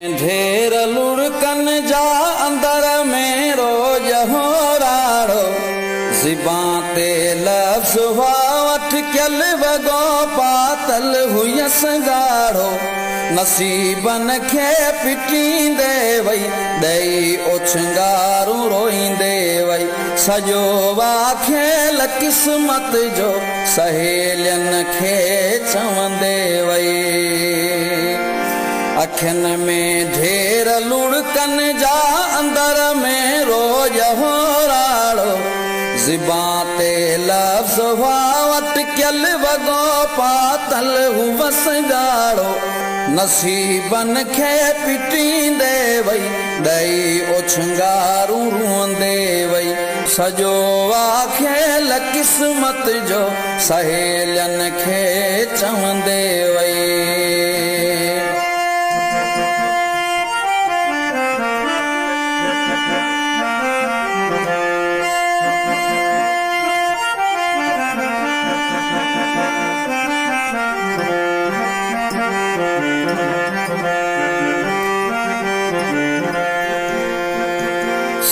ढेर लुड़कन जा अंदर में रोज हो राड़ो ज़िबां ते लफ्ज़ हुआ अटकियल वॻो पातल हुयस ॻाढ़ो नसीबन खे पिटींदे वई ॾेई उछंगारूं रोईंदे वई सॼो वाखेल क़िस्मत जो सहेलियन खे चवंदे वई अखियुनि में ढेर लुड़कन जा अंदर में रोज हो राड़ो ज़िबां ते लफ्ज़ हुआ अटकियल वॻो पातल हुअस ॻाढ़ो नसीबन खे पिटींदे वई ॾेई उछंगारूं रोंदे वई सॼो आखेल क़िस्मत जो सहेलियन खे चवंदे वई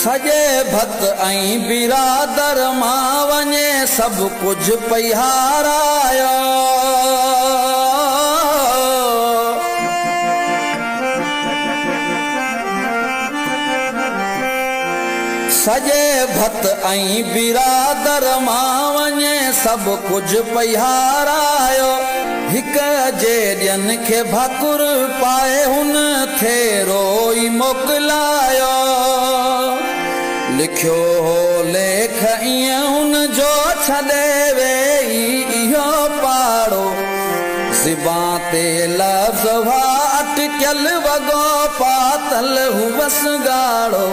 सजे भत ऐं बिरादर मां वञे सभु कुझु पई हारायो सजे भत ऐं बिरादर मां वञे सभु कुझु पई हारायो हिक जे ॾियनि खे भाकुर पाए हुन थे रोई मोकिलायो लिखियो हो लेख ईअं हुन जो छॾे वेई इहो पाड़ो ज़िबां ते लफ्ज़ हुआ अटकियल वॻो पातल हुअस ॻाढ़ो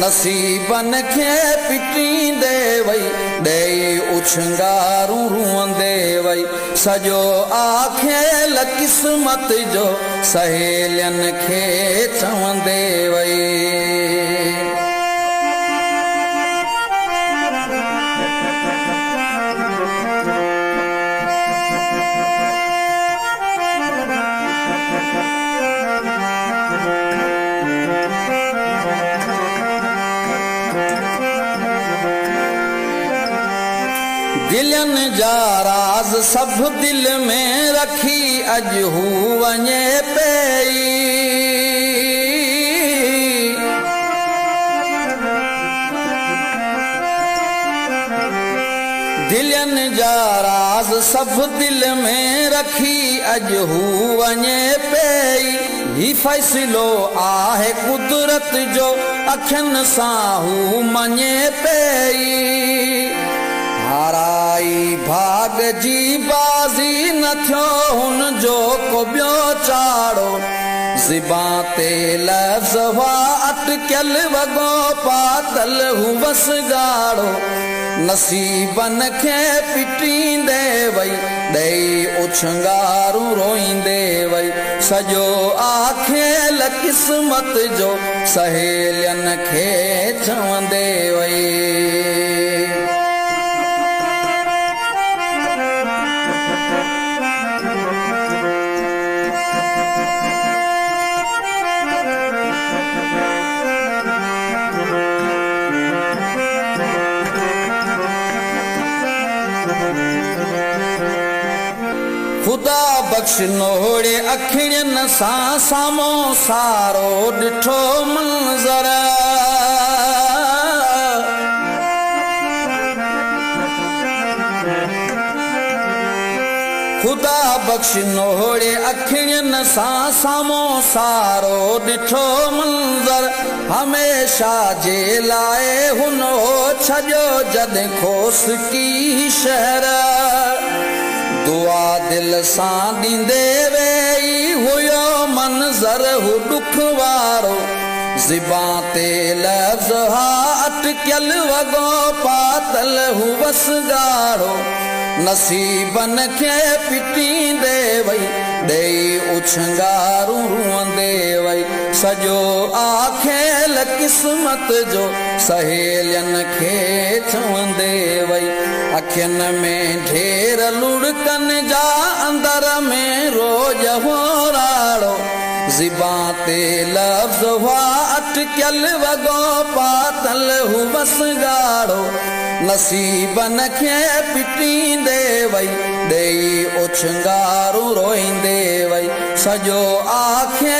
नसीबन खे पिटींदे वई ॾेई उछंगारूं रोंदे वई सॼो आखेल क़िस्मत जो सहेलियन खे चवंदे वई दिलन जा राज सब दिल में रखी अज हू वञे पई दिलन जा राज सब दिल में रखी अज हू वञे पई ही फ़ैसिलो आहे कुदरत जो अखियुनि सां हू मञे पई हाराई भाग जी बाज़ी न थियो हुन जो को ॿियो चाड़ो ज़िबां ते लफ्ज़ हुआ अटकियल वॻो पातल हुअस ॻाढ़ो नसीबन खे पिटींदे वई ॾेई उछंगारूं रोईंदे वई सॼो आखेल क़िस्मत जो सहेलियन खे चवंदे वई खुदा बख़्श नोड़े अखियुनि सां साम्हूं सारो ॾिठो मंज़र खुदा बख़्श नोड़े अखियुनि सां साम्हूं सारो ॾिठो मंज़र हमेशा जे लाइ हुन हो छॾियो जॾहिं खोस की शहर दुआ दिल सां ॾींदे वेई हुयो मंज़र हू ॾुख वारो ज़िबां ते लफ्ज़ हा अटकियल वॻो पातल हुअस ॻाढ़ो नसीबन खे पिटींदे वई ॾेई उछंगारूं रोंदे वई सॼो आखेल क़िस्मत जो सहेलियन खे चवंदे वई अखियुनि में ढेर लुड़कन जा अंदर में रोज हो राड़ो ज़िबां ते लफ़्ज़ हुआ अटकियल वॻो पातल हू बस ॻाढ़ो नसीबन खे पिटींदे वई ॾेई उछंगारूं रोईंदे वई सॼो आखे